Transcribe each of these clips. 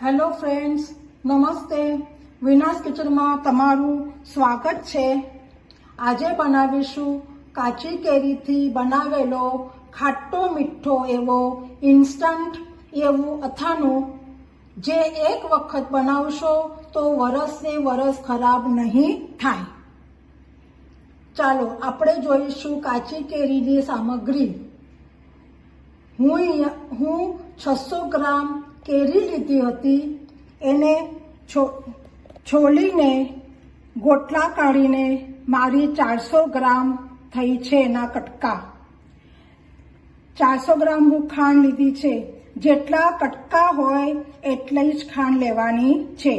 Hello friends, નમસ્તે. વિનાસ કિચનમાં તમારું સ્વાગત છે. આજે બનાવીશું કાચી કેરીથી બનાવેલો ખાટો મીઠો એવો ઇન્સ્ટન્ટ એવું અથાણું, જે એક વખત બનાવશો તો વરસને વરસ ખરાબ નહીં થાય. ચાલો આપણે જોઈશું કાચી કેરીની સામગ્રી. હું 600 ગ્રામ કેરી લીધી હતી. એને છોલીને ગોટલા કાઢીને મારી 400 ગ્રામ થઈ છે એના કટકા. 400 ગ્રામ હું ખાંડ લીધી છે. જેટલા કટકા હોય એટલી જ ખાંડ લેવાની છે.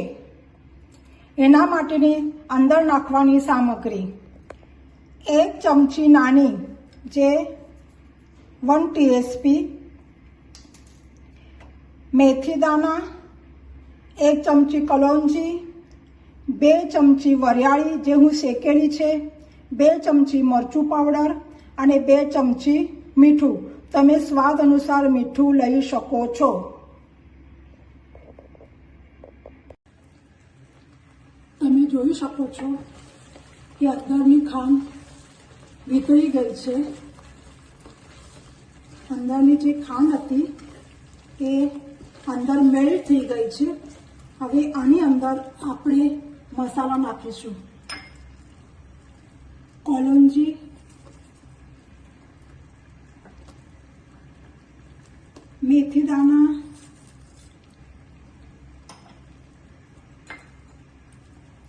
એના માટેની અંદર નાખવાની સામગ્રી: 1 ચમચી નાની, જે 1 ટીએસપી મેથી દાણા, 1 ચમચી કલોંજી, 2 ચમચી વરિયાળી જે હું શેકેલી છે, 2 ચમચી મરચું પાવડર અને 2 ચમચી મીઠું. તમે સ્વાદ અનુસાર મીઠું લઈ શકો છો. તમે જોઈ શકો છો કે અંદરની ખાંડ વિતળી ગઈ છે. અંદરની જે ખાંડ હતી એ અંદર મેલ્ટ થઈ ગઈ છે. હવે આની અંદર આપણે મસાલા નાખીશું: કોલંજી, મેથી દાણા,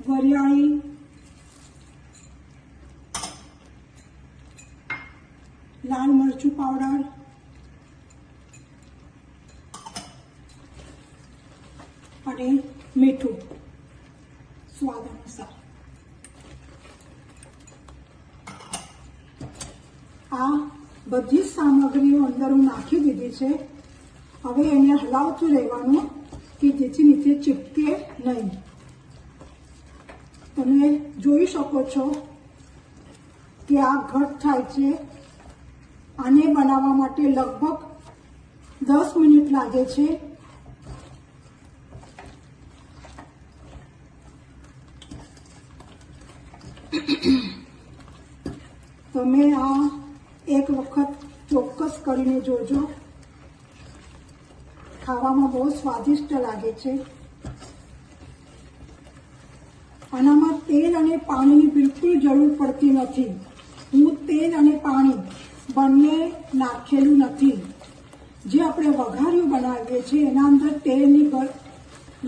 વરિયાળી, લાલ મરચું પાવડર, અને મીઠું સ્વાદ અનુસાર. આ બધી જ સામગ્રીઓ અંદર હું નાખી દીધી છે. હવે એને હલાવતું રહેવાનું કે જેથી નીચે ચીપકે નહીં. તમે જોઈ શકો છો કે આ ઘટ થાય છે. આને બનાવવા માટે લગભગ 10 મિનિટ લાગે છે. તમે આ એક વખત ચોક્કસ કરીને જોજો. ખાવામાં બહુ સ્વાદિષ્ટ લાગે છે. આનામાં તેલ અને પાણીની બિલકુલ જરૂર પડતી નથી. હું તેલ અને પાણી બંને નાખેલું નથી. જે આપણે વઘાર્યું બનાવીએ છીએ એના અંદર તેલની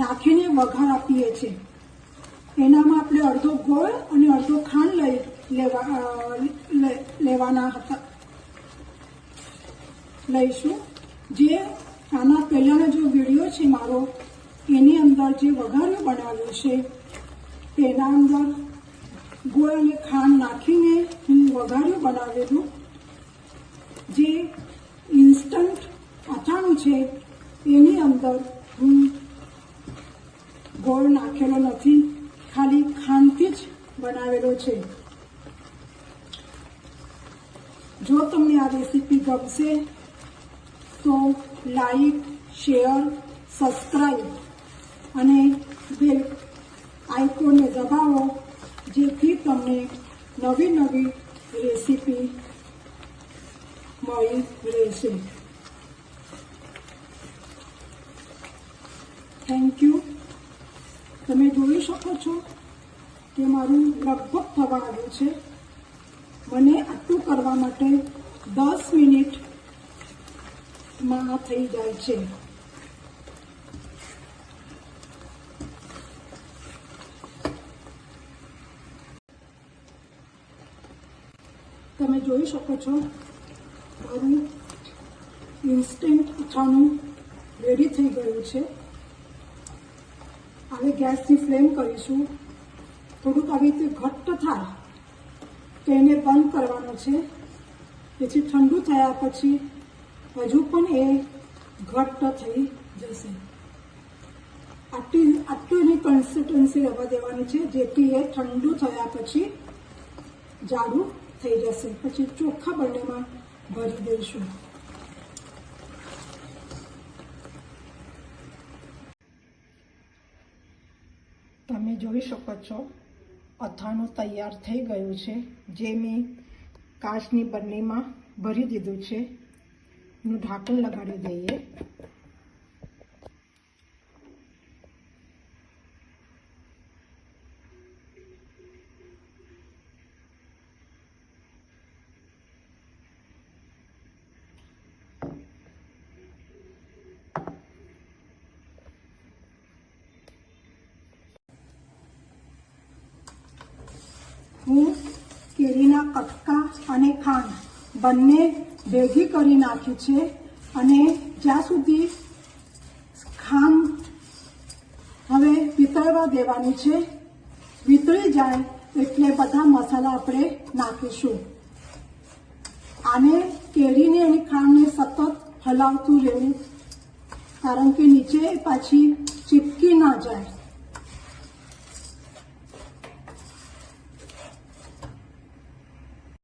નાખીને વઘાર આપીએ છીએ. એનામાં આપણે અડધો ગોળ અને અડધો ખાંડ લેવાના હતા લઈશું. જે આના પહેલાનો જો વિડીયો છે મારો, એની અંદર જે વઘાર્યું બનાવ્યું છે તેના અંદર ગોળ અને ખાંડ નાખીને હું વઘાર્યું બનાવેલું. જે ઇન્સ્ટન્ટ અથાણું છે એની અંદર હું ગોળ નાખેલો નથી, ખાલી ખાંડથી જ બનાવેલો છે. જો તમને આ રેસીપી ગમશે તો લાઈક, શેર, સબસ્ક્રાઈબ અને બેલ આઇકોનને દબાવો, જેથી તમને નવી નવી રેસીપી મળી રહેશે. Thank you. તમે જોઈ શકો છો કે મારું લગભગ થવા આવ્યું છે. મને આટલું કરવા માટે 10 મિનિટમાં થઈ જાય છે. તમે જોઈ શકો છો મારું ઇન્સ્ટન્ટ અથાણું રેડી થઈ ગયું છે. હવે ગેસની ફ્લેમ કરીશું. થોડુંક આવી રીતે ઘટ્ટ થાય તો એને બંધ કરવાનો છે. પછી ઠંડુ થયા પછી હજુ પણ એ ઘટ્ટ થઈ જશે. આટલું એની કન્સિસ્ટન્સી રહેવા દેવાની છે, જેથી એ ઠંડુ થયા પછી જાડું થઈ જશે. પછી ચોખ્ખા બંનેમાં ભરી દઈશું. જોઈ શકો છો અથાણું તૈયાર થઈ ગયું છે, જે મેં કાચની બરણીમાં ભરી દીધું છે. એનું ઢાંકણ લગાડી દઈએ. હું કેરીના કટકા અને ખાંડ બંને ભેગી કરી નાખી છે અને જ્યાં સુધી ખાંડ હવે વિતળવા દેવાની છે. વિતળી જાય એટલે બધા મસાલા આપણે નાખીશું. આને કેરીને અને ખાંડને સતત હલાવતું રહેવું, કારણ કે નીચે પાછી ચીપકી ના જાય.